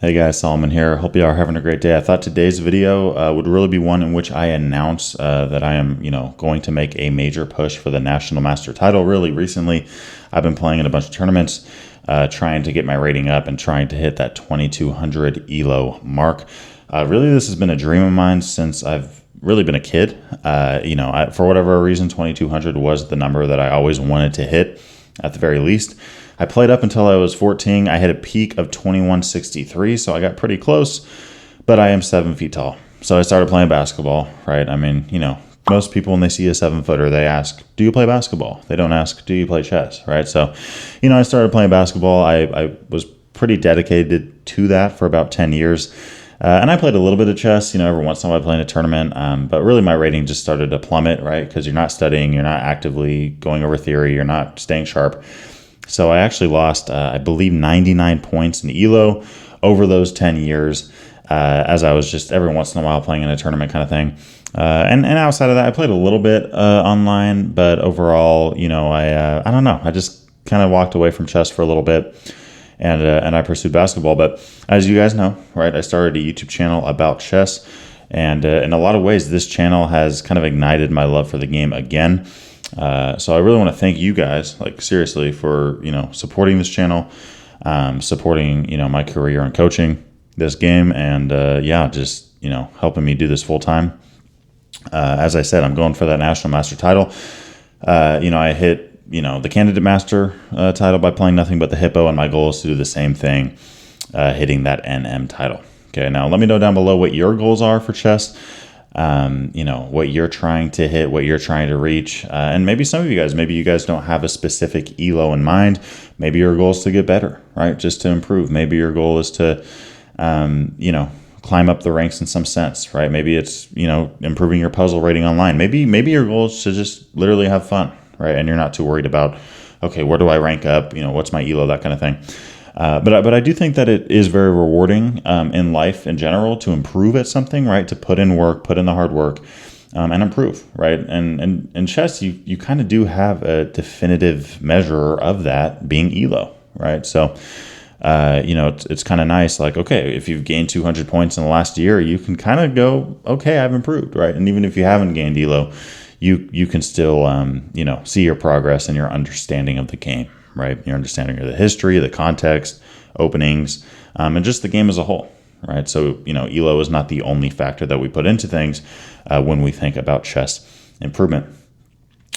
Hey guys, Solomon here. Hope you are having a great day. I thought today's video would really be one in which I announce that I am, going to make a major push for the National Master title. Really recently, I've been playing in a bunch of tournaments, trying to get my rating up and trying to hit that 2200 ELO mark. Really, this has been a dream of mine since I've really been a kid. For whatever reason, 2200 was the number that I always wanted to hit at the very least. I played up until I was 14. I hit a peak of 2163, so I got pretty close, but I am 7 feet tall. So I started playing basketball, right? I mean, most people when they see a 7-footer, they ask, do you play basketball? They don't ask, do you play chess, right? So, I started playing basketball. I was pretty dedicated to that for about 10 years. And I played a little bit of chess, every once in a while I play in a tournament. But really my rating just started to plummet, right? Because you're not studying, you're not actively going over theory, you're not staying sharp. So I actually lost, I believe, 99 points in ELO over those 10 years, as I was just every once in a while playing in a tournament kind of thing. And outside of that, I played a little bit online, but overall, I don't know. I just kind of walked away from chess for a little bit, and I pursued basketball. But as you guys know, right, I started a YouTube channel about chess, and in a lot of ways, this channel has kind of ignited my love for the game again. So I really want to thank you guys, like seriously, for, supporting this channel, supporting, my career in coaching this game, and, just, helping me do this full time. As I said, I'm going for that National Master title. I hit, the Candidate Master title by playing nothing but the Hippo, and my goal is to do the same thing, hitting that NM title. Okay, now let me know down below what your goals are for chess. What you're trying to hit, what you're trying to reach. And maybe some of you guys, maybe you guys don't have a specific ELO in mind. Maybe your goal is to get better, right? Just to improve. Maybe your goal is to, climb up the ranks in some sense, right? Maybe it's, improving your puzzle rating online. Maybe your goal is to just literally have fun, right? And you're not too worried about, okay, where do I rank up? What's my ELO, that kind of thing. But I do think that it is very rewarding in life in general to improve at something, right? To put in work, put in the hard work, and improve, right? And in chess, you kind of do have a definitive measure of that being ELO, right? So, it's kind of nice. Like, okay, if you've gained 200 points in the last year, you can kind of go, okay, I've improved, right? And even if you haven't gained ELO, you can still, see your progress and your understanding of the game. Right, your understanding of the history, the context, openings, and just the game as a whole, right? So, ELO is not the only factor that we put into things when we think about chess improvement.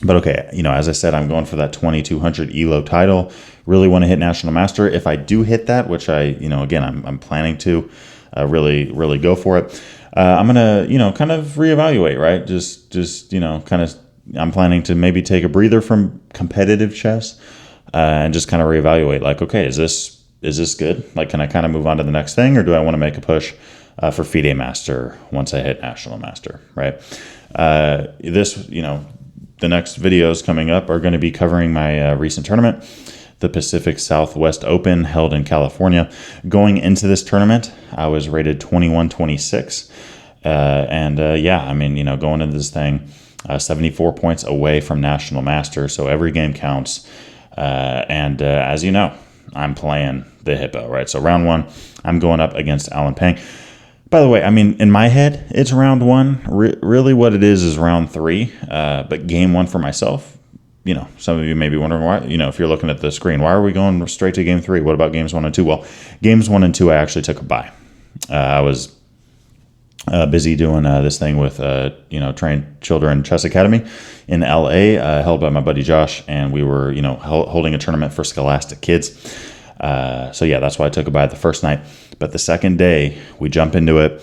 But okay, as I said, I'm going for that 2200 ELO title. Really want to hit National Master. If I do hit that, which again, I'm planning to really go for it. I'm gonna, kind of reevaluate, right? Just I'm planning to maybe take a breather from competitive chess. And just kind of reevaluate, like, okay, is this good? Like, can I kind of move on to the next thing, or do I want to make a push for FIDE Master once I hit National Master, right? The next videos coming up are going to be covering my recent tournament, the Pacific Southwest Open held in California. Going into this tournament, I was rated 2126. Going into this thing, 74 points away from National Master, so every game counts. As you know, I'm playing the Hippo, right? So round one, I'm going up against Alan Pang. By the way, in my head, it's round one. Really what it is round three. But game one for myself, some of you may be wondering why, if you're looking at the screen, why are we going straight to game three? What about games 1 and 2? Well, games 1 and 2, I actually took a bye. I was busy doing this thing with, Trained Children Chess Academy in LA, held by my buddy Josh, and we were, holding a tournament for scholastic kids. That's why I took a bye the first night. But the second day, we jump into it.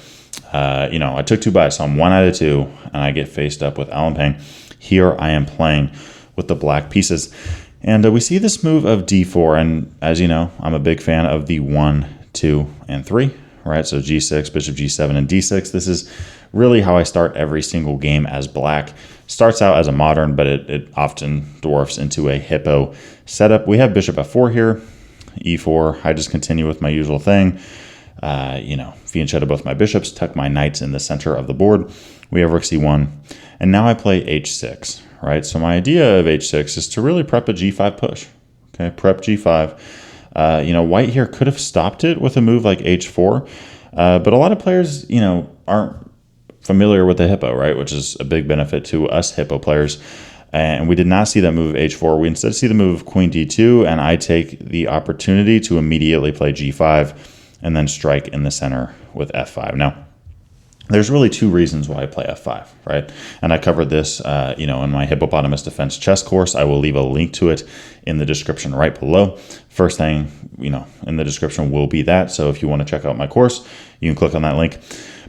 I took 2 byes, so I'm 1 out of 2, and I get faced up with Alan Pang. Here I am playing with the black pieces. And we see this move of d4, and as you know, I'm a big fan of the 1, 2, and 3. Right, so g6, bishop g7, and d6. This is really how I start every single game as black. Starts out as a modern, but it often dwarfs into a Hippo setup. We have bishop f4 here, e4. I just continue with my usual thing. Fianchetto both my bishops, tuck my knights in the center of the board. We have rook c1, and now I play h6. Right, so my idea of h6 is to really prep a g5 push. Okay, prep g5. White here could have stopped it with a move like h4, but a lot of players, aren't familiar with the hippo, right? Which is a big benefit to us hippo players. And we did not see that move of h4. We instead see the move of queen d2, and I take the opportunity to immediately play g5 and then strike in the center with f5. Now, there's really two reasons why I play f5, right? And I covered this, in my Hippopotamus Defense chess course. I will leave a link to it in the description right below. First thing, in the description will be that. So if you want to check out my course, you can click on that link.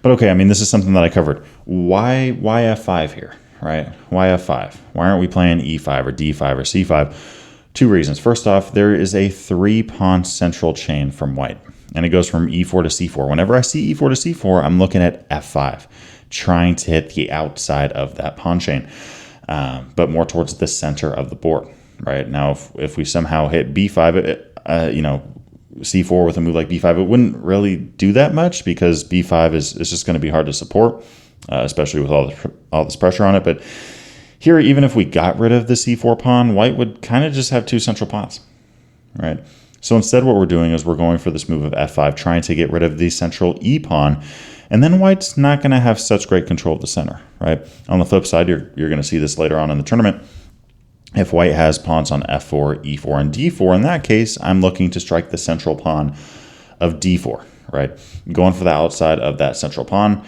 But okay, this is something that I covered. Why f5 here, right? Why f5? Why aren't we playing e5 or d5 or c5? Two reasons. First off, there is a 3-pawn central chain from white, and it goes from e4 to c4. Whenever I see e4 to c4, I'm looking at f5, trying to hit the outside of that pawn chain, but more towards the center of the board, right? Now, if we somehow hit b5, c4 with a move like b5, it wouldn't really do that much because b5 is just going to be hard to support, especially with all this pressure on it. But here, even if we got rid of the c4 pawn, white would kind of just have two central pawns, right? So instead what we're doing is we're going for this move of f5, trying to get rid of the central e pawn, and then white's not going to have such great control of the center, right? On the flip side, you're going to see this later on in the tournament. If white has pawns on f4, e4, and d4, in that case, I'm looking to strike the central pawn of d4, right? Going for the outside of that central pawn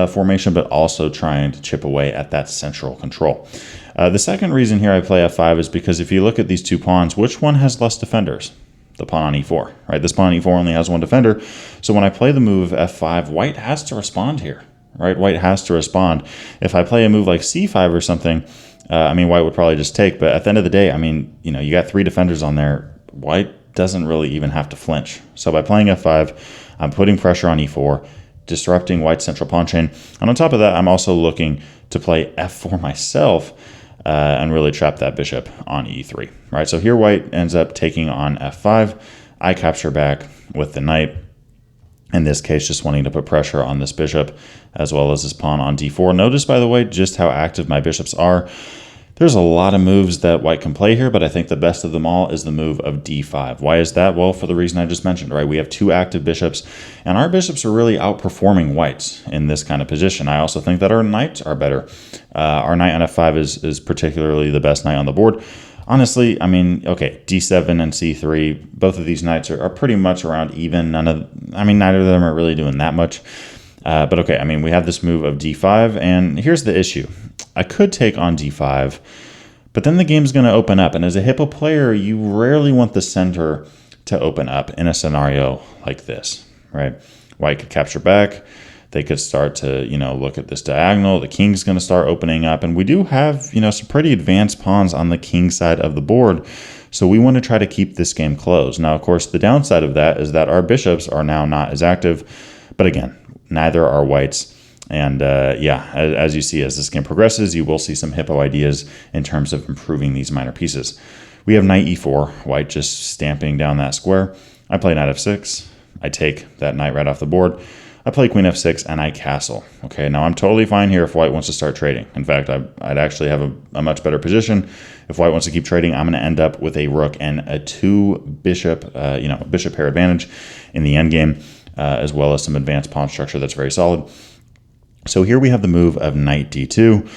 formation, but also trying to chip away at that central control. The second reason here I play f5 is because if you look at these two pawns, which one has less defenders? The pawn on e4, right? This pawn on e4 only has one defender. So when I play the move f5, white has to respond here, right? White has to respond. If I play a move like c5 or something, white would probably just take. But at the end of the day, you got 3 defenders on there. White doesn't really even have to flinch. So by playing f5, I'm putting pressure on e4, disrupting white's central pawn chain. And on top of that, I'm also looking to play f4 myself and really trap that bishop on e3, right? So here white ends up taking on f5. I capture back with the knight. In this case, just wanting to put pressure on this bishop as well as this pawn on d4. Notice, by the way, just how active my bishops are. There's a lot of moves that white can play here, but I think the best of them all is the move of d5. Why is that? Well, for the reason I just mentioned, right? We have 2 active bishops, and our bishops are really outperforming white's in this kind of position. I also think that our knights are better. Our knight on f5 is particularly the best knight on the board. Honestly, okay, d7 and c3, both of these knights are pretty much around even. Neither of them are really doing that much. But okay, we have this move of d5, and here's the issue. I could take on d5, but then the game's going to open up. And as a hippo player, you rarely want the center to open up in a scenario like this, right? White could capture back. They could start to, look at this diagonal. The king's going to start opening up. And we do have, some pretty advanced pawns on the king side of the board. So we want to try to keep this game closed. Now, of course, the downside of that is that our bishops are now not as active. But again, neither are white's. And as you see, as this game progresses, you will see some hippo ideas in terms of improving these minor pieces. We have knight e4, white just stamping down that square. I play knight f6. I take that knight right off the board. I play queen f6, and I castle. Okay, now I'm totally fine here if white wants to start trading. In fact, I'd actually have a much better position. If white wants to keep trading, I'm going to end up with a rook and a 2-bishop, bishop pair advantage in the endgame, as well as some advanced pawn structure that's very solid. So here we have the move of knight d2,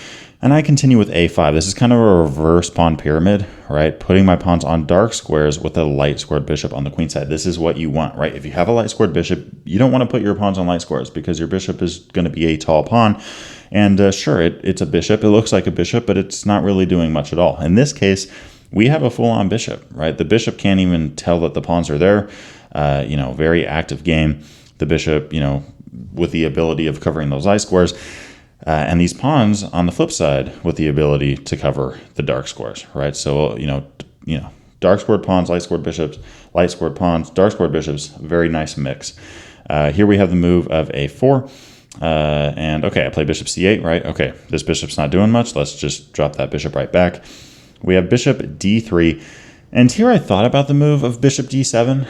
and I continue with a5. This is kind of a reverse pawn pyramid, right? Putting my pawns on dark squares with a light squared bishop on the queen side. This is what you want, right? If you have a light squared bishop, you don't want to put your pawns on light squares because your bishop is going to be a tall pawn. And sure, it's a bishop. It looks like a bishop, but it's not really doing much at all. In this case, we have a full-on bishop, right? The bishop can't even tell that the pawns are there. Very active game. The bishop, with the ability of covering those light squares, and these pawns on the flip side with the ability to cover the dark squares, right? So, dark squared pawns, light squared bishops, light squared pawns, dark squared bishops, very nice mix. Here we have the move of a4, and okay, I play bishop c8, right? Okay, this bishop's not doing much. Let's just drop that bishop right back. We have bishop d3. And here I thought about the move of bishop d7,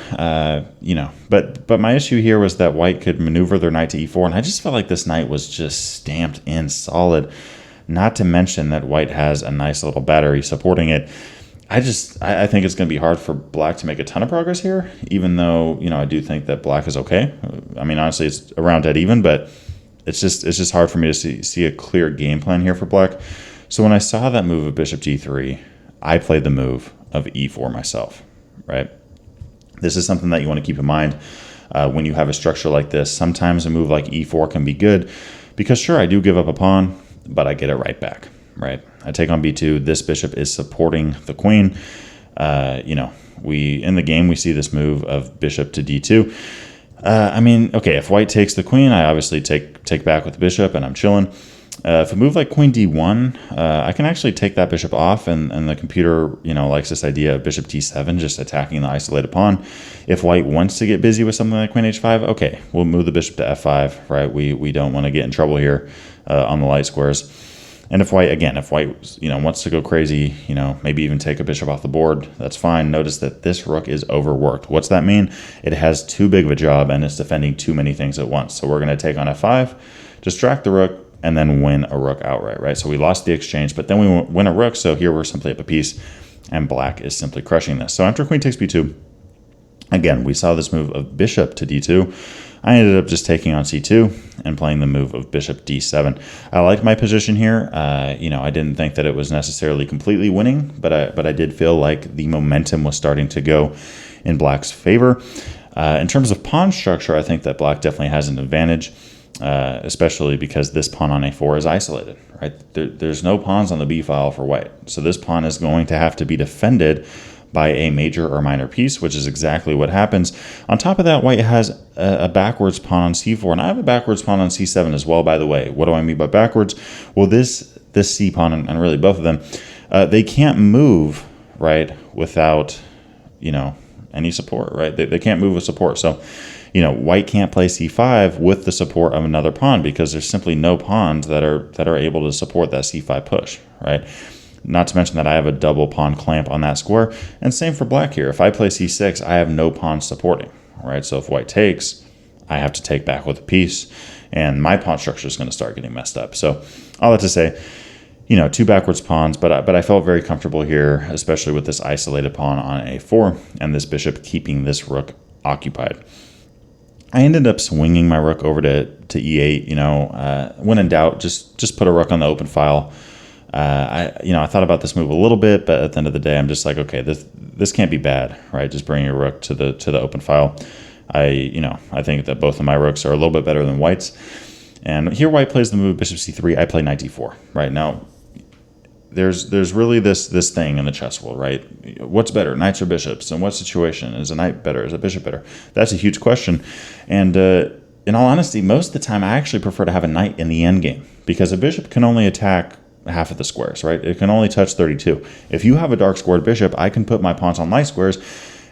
but my issue here was that white could maneuver their knight to e4, and I just felt like this knight was just stamped in solid, not to mention that white has a nice little battery supporting it. I think it's going to be hard for black to make a ton of progress here, even though, I do think that black is okay. I mean, honestly, it's around dead even, but it's just hard for me to see a clear game plan here for black. So when I saw that move of bishop g3, I played the move of e4 myself, right? This is something that you want to keep in mind when you have a structure like this. Sometimes a move like e4 can be good because, sure, I do give up a pawn, but I get it right back, right? I take on b2. This bishop is supporting the queen. In the game, we see this move of bishop to d2. I mean, okay, if white takes the queen, I obviously take back with the bishop, and I'm chilling. If a move like queen d1, I can actually take that bishop off, and the computer, likes this idea of bishop d7, just attacking the isolated pawn. If white wants to get busy with something like queen h5, okay, we'll move the bishop to f5, right? We don't want to get in trouble here on the light squares. And if white, wants to go crazy, maybe even take a bishop off the board, that's fine. Notice that this rook is overworked. What's that mean? It has too big of a job, and it's defending too many things at once. So we're going to take on f5, distract the rook, and then win a rook outright, right? So we lost the exchange, but then we win a rook, so here we're simply up a piece, and black is simply crushing this. So after queen takes b2, again, we saw this move of bishop to d2. I ended up just taking on c2 and playing the move of bishop d7. I liked my position here. I didn't think that it was necessarily completely winning, but I did feel like the momentum was starting to go in black's favor. In terms of pawn structure, I think that black definitely has an advantage, especially because this pawn on a4 is isolated, right? There's no pawns on the b file for white. So this pawn is going to have to be defended by a major or minor piece, which is exactly what happens. On top of that, white has a backwards pawn on c4, and I have a backwards pawn on c7 as well, by the way. What do I mean by backwards? Well, this c pawn, and really both of them, they can't move, right, without, any support, right? They can't move with support. So, white can't play c5 with the support of another pawn because there's simply no pawns that are able to support that c5 push, right? Not to mention that I have a double pawn clamp on that square. And same for black here. If I play c6, I have no pawns supporting, right? So if white takes, I have to take back with a piece, and my pawn structure is going to start getting messed up. So all that to say, two backwards pawns, but I felt very comfortable here, especially with this isolated pawn on a4 and this bishop keeping this rook occupied. I ended up swinging my rook over to e8. When in doubt, just put a rook on the open file. I thought about this move a little bit, but at the end of the day, I'm just like, okay, this can't be bad, right? Just bringing your rook to the open file. I think that both of my rooks are a little bit better than white's. And here white plays the move bishop c3. I play knight d4. Right now, there's really this thing in the chess world, right? What's better, knights or bishops? In what situation is a knight better? Is a bishop better? That's a huge question. And in all honesty, most of the time, I actually prefer to have a knight in the endgame because a bishop can only attack half of the squares, right? It can only touch 32. If you have a dark squared bishop, I can put my pawns on light squares,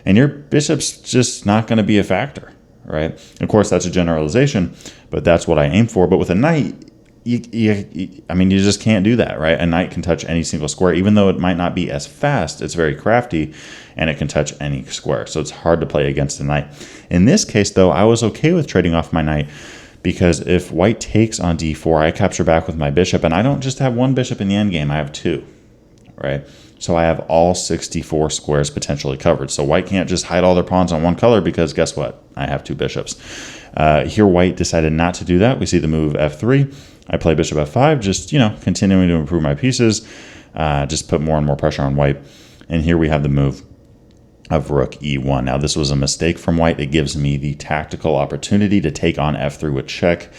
and your bishop's just not going to be a factor, right? Of course, that's a generalization, but that's what I aim for. But with a knight, you just can't do that, right? A knight can touch any single square, even though it might not be as fast. It's very crafty, and it can touch any square. So it's hard to play against a knight. In this case, though, I was okay with trading off my knight, because if white takes on d4, I capture back with my bishop, and I don't just have one bishop in the endgame, I have two, right? So I have all 64 squares potentially covered. So white can't just hide all their pawns on one color because guess what? I have two bishops. Here white decided not to do that. We see the move f3. I play bishop f5, just, continuing to improve my pieces, just put more and more pressure on white. And here we have the move of rook e1. Now this was a mistake from white. It gives me the tactical opportunity to take on f3 with check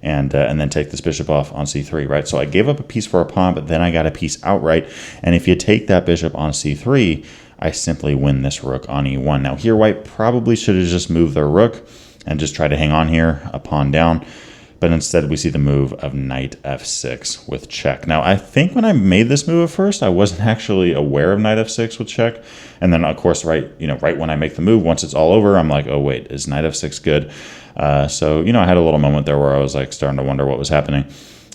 and then take this bishop off on c3, right? So I gave up a piece for a pawn, but then I got a piece outright. And if you take that bishop on c3, I simply win this rook on e1. Now here white probably should have just moved their rook and just try to hang on here, a pawn down. But instead we see the move of knight f6 with check. Now I think when I made this move at first, I wasn't actually aware of knight f6 with check. And then of course, right when I make the move, once it's all over, I'm like, oh wait, is knight f6 good? So I had a little moment there where I was like starting to wonder what was happening.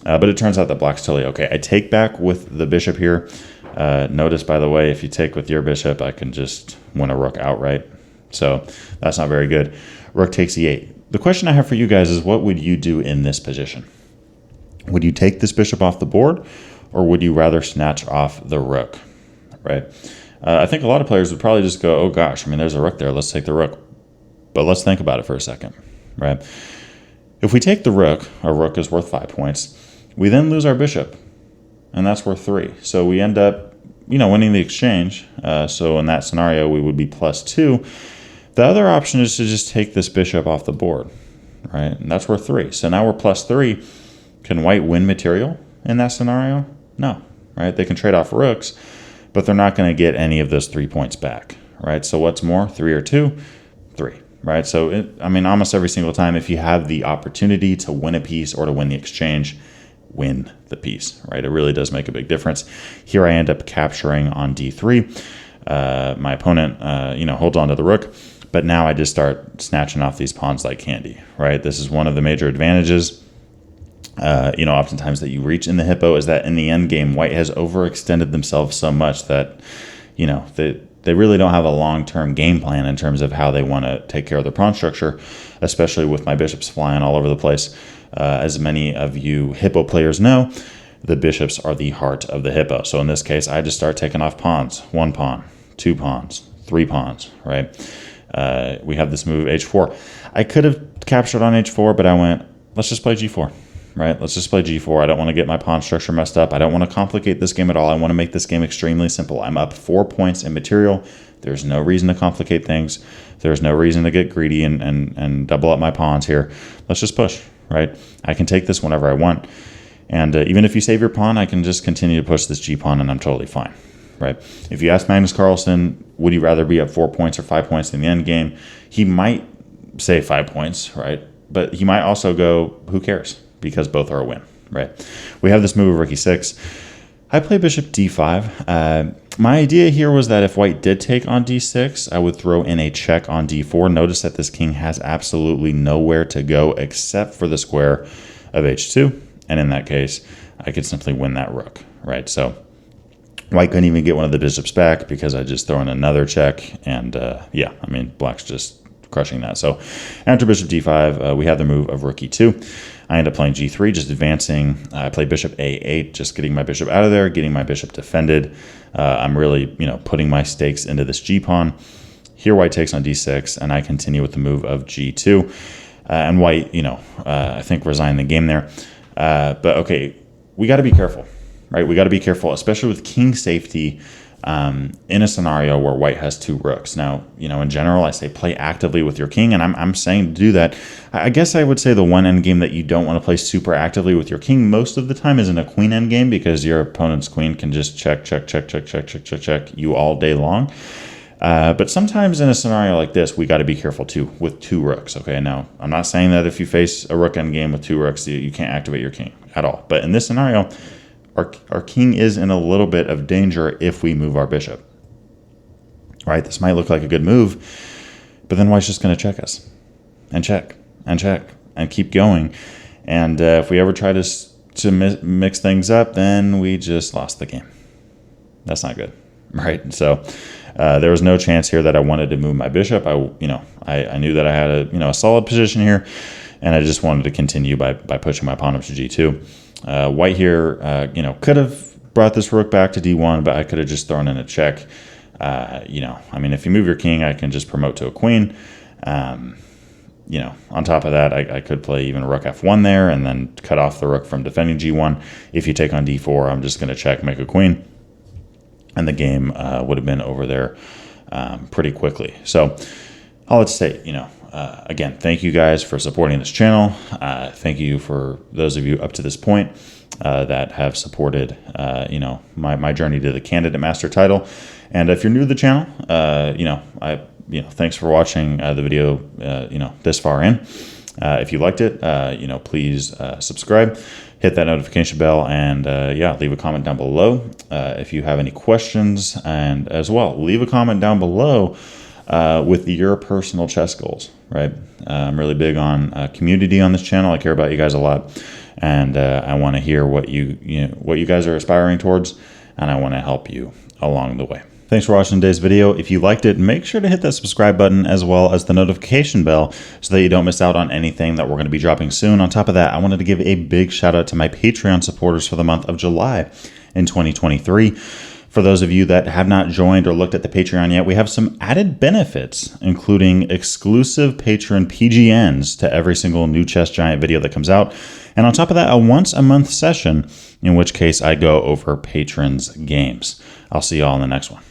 But it turns out that black's totally okay. I take back with the bishop here. Notice, by the way, if you take with your bishop, I can just win a rook outright. So that's not very good. Rook takes e8. The question I have for you guys is, what would you do in this position? Would you take this bishop off the board, or would you rather snatch off the rook, right? I think a lot of players would probably just go, oh gosh, I mean, there's a rook there, let's take the rook. But let's think about it for a second, right? If we take the rook, our rook is worth 5 points. We then lose our bishop, and that's worth 3. So we end up, winning the exchange. So in that scenario, we would be +2. The other option is to just take this bishop off the board, right? And that's worth 3. So now we're +3. Can white win material in that scenario? No, right? They can trade off rooks, but they're not going to get any of those 3 points back, right? So what's more, 3 or 2? 3. Right, so almost every single time, if you have the opportunity to win a piece or to win the exchange, win the piece, right? It really does make a big difference. Here I end up capturing on d3. My opponent, holds on to the rook, but now I just start snatching off these pawns like candy, right? This is one of the major advantages, oftentimes that you reach in the hippo, is that in the end game, white has overextended themselves so much that, they really don't have a long-term game plan in terms of how they want to take care of their pawn structure, especially with my bishops flying all over the place. As many of you hippo players know, the bishops are the heart of the hippo. So in this case, I just start taking off pawns. 1 pawn, 2 pawns, 3 pawns, right? We have this move h4. I could have captured on h4, but I went, let's just play g4. Right? Let's just play g4. I don't want to get my pawn structure messed up. I don't want to complicate this game at all. I want to make this game extremely simple. I'm up 4 points in material. There's no reason to complicate things. There's no reason to get greedy and double up my pawns here. Let's just push, right? I can take this whenever I want. And even if you save your pawn, I can just continue to push this g-pawn and I'm totally fine, right? If you ask Magnus Carlsen, would you rather be up 4 points or 5 points in the end game? He might say 5 points, right? But he might also go, who cares? Because both are a win, right? We have this move of rook e6. I play bishop d5. My idea here was that if white did take on d6, I would throw in a check on d4. Notice that this king has absolutely nowhere to go except for the square of h2. And in that case, I could simply win that rook, right? So white couldn't even get one of the bishops back because I just throw in another check. And black's just crushing that. So after bishop d5, we have the move of rook e2. I end up playing g3, just advancing. I play bishop a8, just getting my bishop out of there, getting my bishop defended. I'm really, putting my stakes into this g-pawn. Here white takes on d6, and I continue with the move of g2. And white, I think resigned the game there. But okay, we got to be careful, right? We got to be careful, especially with king safety. In a scenario where white has 2 rooks. Now, in general, I say play actively with your king, and I'm saying to do that. I guess I would say the one endgame that you don't want to play super actively with your king most of the time is in a queen endgame, because your opponent's queen can just check you all day long. But sometimes in a scenario like this, we got to be careful too with 2 rooks. Okay, now I'm not saying that if you face a rook endgame with 2 rooks, you can't activate your king at all. But in this scenario, our king is in a little bit of danger if we move our bishop, right? This might look like a good move, but then white's just going to check us and check and keep going. And if we ever try to mix things up, then we just lost the game. That's not good, right? So there was no chance here that I wanted to move my bishop. I knew that I had a solid position here, and I just wanted to continue by pushing my pawn up to g2. White here, could have brought this rook back to d1, but I could have just thrown in a check. If you move your king, I can just promote to a queen. On top of that, I could play even rook f1 there and then cut off the rook from defending g1. If you take on d4, I'm just going to check, make a queen, and the game would have been over there pretty quickly. So all I'd say, again, thank you guys for supporting this channel. Thank you for those of you up to this point that have supported, my journey to the Candidate Master title. And if you're new to the channel, thanks for watching the video, this far in. If you liked it, please subscribe, hit that notification bell, and leave a comment down below if you have any questions. And as well, leave a comment down below with your personal chess goals, right? I'm really big on community on this channel. I care about you guys a lot, and I want to hear what you guys are aspiring towards, and I want to help you along the way. Thanks for watching today's video. If you liked it, make sure to hit that subscribe button as well as the notification bell so that you don't miss out on anything that we're going to be dropping soon. On top of that, I wanted to give a big shout out to my Patreon supporters for the month of July in 2023. For those of you that have not joined or looked at the Patreon yet, we have some added benefits, including exclusive patron PGNs to every single new Chess Giant video that comes out. And on top of that, a once a month session, in which case I go over patrons' games. I'll see you all in the next one.